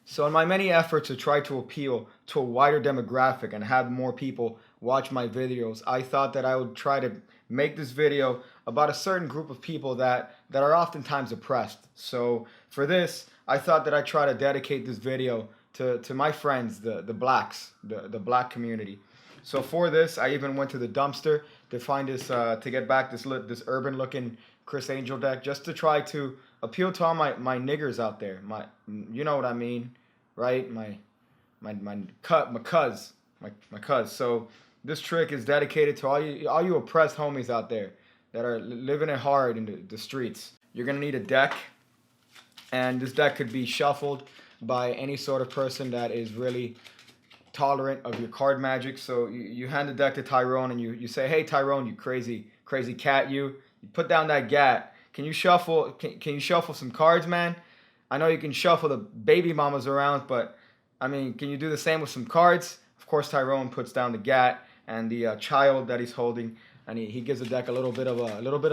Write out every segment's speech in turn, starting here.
So in my many efforts to try to appeal to a wider demographic and have more people watch my videos, I thought that I would try to make this video about a certain group of people that are oftentimes oppressed. So for this, I thought that I'd try to dedicate this video to my friends, the blacks, the black community. So for this, I even went to the dumpster to find this, to get back this urban looking Chris Angel deck, just to try to appeal to all my niggers out there. You know what I mean, right? My cuz. So this trick is dedicated to all you oppressed homies out there that are living it hard in the streets. You're gonna need a deck, and this deck could be shuffled by any sort of person that is really tolerant of your card magic. So you hand the deck to Tyrone and you say, "Hey Tyrone, you crazy cat, you put down that gat. Can you shuffle? Can you shuffle some cards, man? I know you can shuffle the baby mamas around, but I mean, can you do the same with some cards?" Of course, Tyrone puts down the gat and the child that he's holding, and he gives the deck a little bit of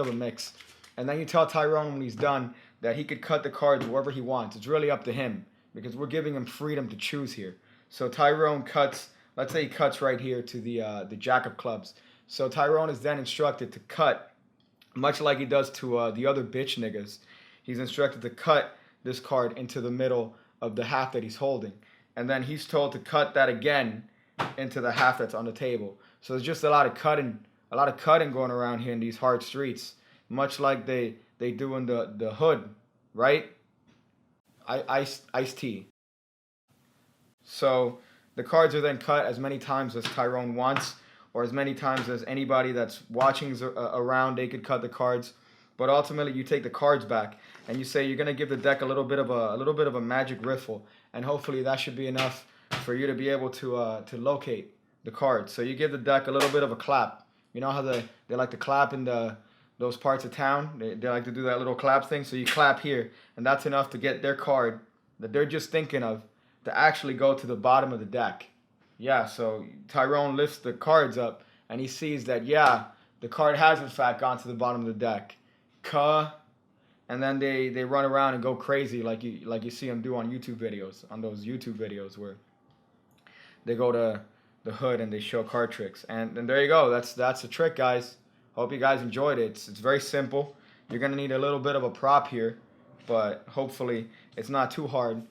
a mix. And then you tell Tyrone when he's done that he could cut the cards wherever he wants. It's really up to him because we're giving him freedom to choose here. So Tyrone cuts. Let's say he cuts right here to the Jack of Clubs. So Tyrone is then instructed to cut, much like he does to the other bitch niggas. He's instructed to cut this card into the middle of the half that he's holding, and then he's told to cut that again into the half that's on the table. So there's just a lot of cutting going around here in these hard streets, much like they do in the hood, right? Ice tea. So the cards are then cut as many times as Tyrone wants, or as many times as anybody that's watching around. They could cut the cards, but ultimately you take the cards back and you say you're gonna give the deck a little bit of a magic riffle, and hopefully that should be enough for you to be able to locate the cards. So you give the deck a little bit of a clap. You know how they like to clap in those parts of town. They like to do that little clap thing. So you clap here, and that's enough to get their card that they're just thinking of to actually go to the bottom of the deck. Yeah, so Tyrone lifts the cards up and he sees that, yeah, the card has in fact gone to the bottom of the deck. Cuh. And then they run around and go crazy like you see them do on YouTube videos, on those YouTube videos where they go to the hood and they show card tricks. And there you go. That's the trick, guys. Hope you guys enjoyed it. It's very simple. You're gonna need a little bit of a prop here, but hopefully it's not too hard,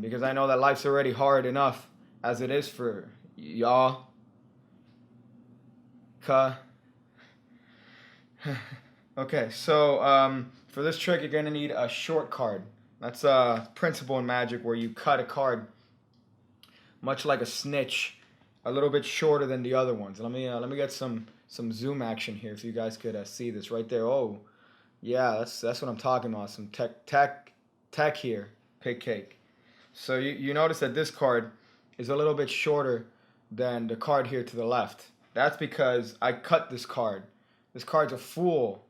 because I know that life's already hard enough as it is for y'all. Okay, so for this trick, you're gonna need a short card. That's a principle in Magic where you cut a card much like a snitch, a little bit shorter than the other ones. Let me get some zoom action here, if you guys could see this right there. Oh, yeah, that's what I'm talking about. Some tech here, PigCake. So you notice that this card is a little bit shorter than the card here to the left. That's because I cut this card. This card's a fool,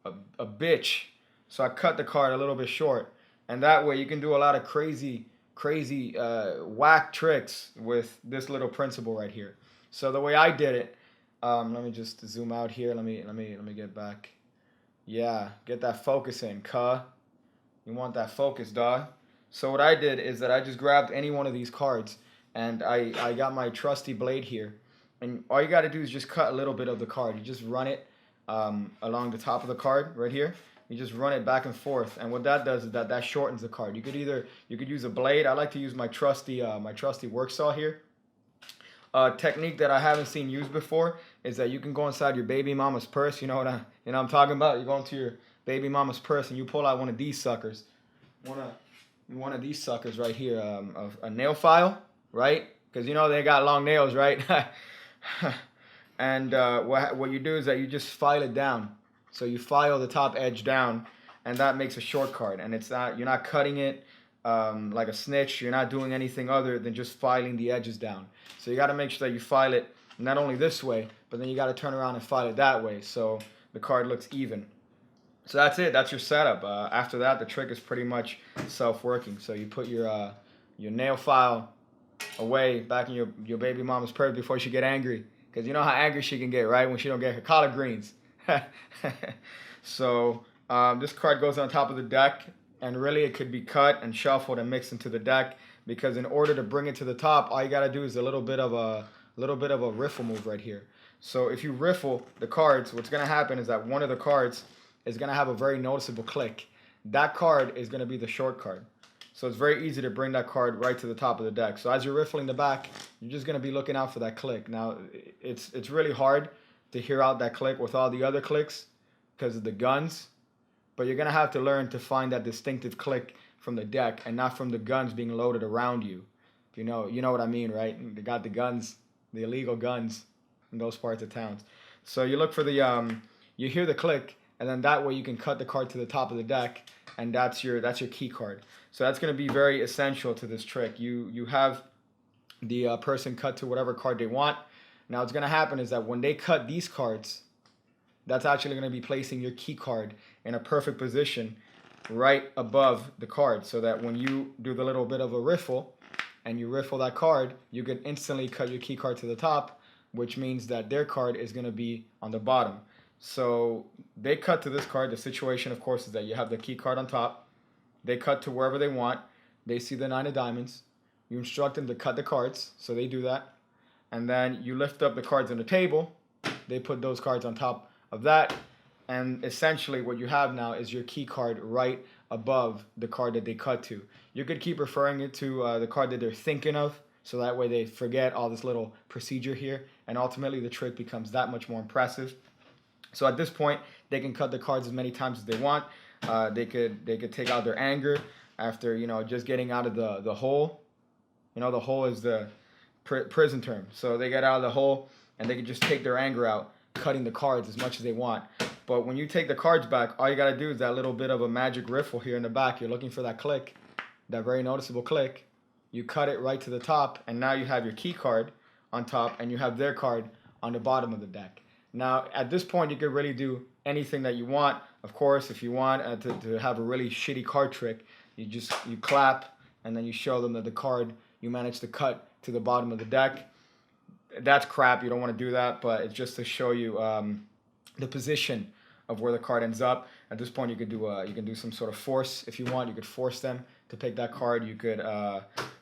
a bitch. So I cut the card a little bit short, and that way you can do a lot of crazy whack tricks with this little principle right here. So the way I did it, let me just zoom out here. Let me get back. Yeah, get that focus in, cuh. You want that focus, dog. So what I did is that I just grabbed any one of these cards, and I got my trusty blade here, and all you got to do is just cut a little bit of the card. You just run it along the top of the card right here. You just run it back and forth, and what that does is that shortens the card. You could use a blade. I like to use my trusty work saw here. Technique that I haven't seen used before is that you can go inside your baby mama's purse. You know what I'm talking about. You go into your baby mama's purse and you pull out one of these suckers. One of these suckers right here, a nail file, right? Because you know they got long nails, right? And what you do is that you just file it down. So you file the top edge down, and that makes a short card. And you're not cutting it like a snitch. You're not doing anything other than just filing the edges down. So you got to make sure that you file it not only this way, but then you got to turn around and file it that way, so the card looks even. So that's it. That's your setup. After that, the trick is pretty much self-working. So you put your nail file away back in your baby mama's purse before she get angry, because you know how angry she can get, right, when she don't get her collard greens. So this card goes on top of the deck, and really it could be cut and shuffled and mixed into the deck, because in order to bring it to the top, all you gotta do is a little bit of a riffle move right here. So if you riffle the cards, what's gonna happen is that one of the cards is gonna have a very noticeable click. That card is gonna be the short card. So it's very easy to bring that card right to the top of the deck. So as you're riffling the back, you're just gonna be looking out for that click. Now it's really hard to hear out that click with all the other clicks because of the guns, but you're gonna have to learn to find that distinctive click from the deck and not from the guns being loaded around you. You know what I mean, right? They got the guns, the illegal guns in those parts of towns. So you look for the you hear the click, and then that way you can cut the card to the top of the deck, and that's your key card. So that's going to be very essential to this trick. You have the person cut to whatever card they want. Now what's going to happen is that when they cut these cards, that's actually going to be placing your key card in a perfect position right above the card, so that when you do the little bit of a riffle and you riffle that card, you can instantly cut your key card to the top, which means that their card is going to be on the bottom. So they cut to this card. The situation, of course, is that you have the key card on top. They cut to wherever they want. They see the 9 of diamonds. You instruct them to cut the cards, so they do that. And then you lift up the cards on the table. They put those cards on top of that. And essentially what you have now is your key card right above the card that they cut to. You could keep referring it to the card that they're thinking of, so that way they forget all this little procedure here, and ultimately the trick becomes that much more impressive. So at this point, they can cut the cards as many times as they want. They could take out their anger after just getting out of the hole. The hole is the prison term. So they get out of the hole and they can just take their anger out, cutting the cards as much as they want. But when you take the cards back, all you got to do is that little bit of a magic riffle here in the back. You're looking for that click, that very noticeable click. You cut it right to the top, and now you have your key card on top, and you have their card on the bottom of the deck. Now, at this point, you can really do anything that you want. Of course, if you want to have a really shitty card trick, you clap, and then you show them that the card you managed to cut to the bottom of the deck. That's crap. You don't want to do that, but it's just to show you the position of where the card ends up. At this point, you can do some sort of force if you want. You could force them to pick that card. You could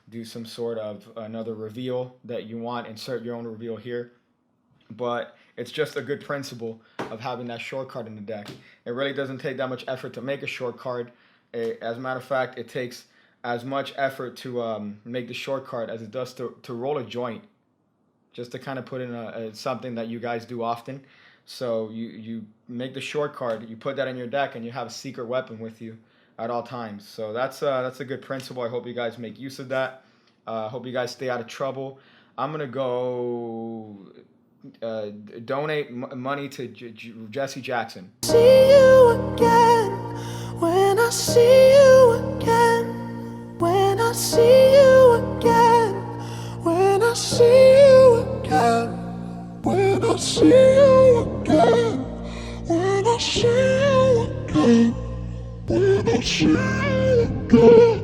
do some sort of another reveal that you want. Insert your own reveal here. But it's just a good principle of having that short card in the deck. It really doesn't take that much effort to make a short card. As a matter of fact, it takes as much effort to make the short card as it does to roll a joint. Just to kind of put in something that you guys do often. So you make the short card, you put that in your deck, and you have a secret weapon with you at all times. So that's a good principle. I hope you guys make use of that. Hope you guys stay out of trouble. I'm gonna go donate money to Jesse Jackson. See you again when I see you again. When I see you again. When I see you again. When I see you again. When I see you again. When I see you again.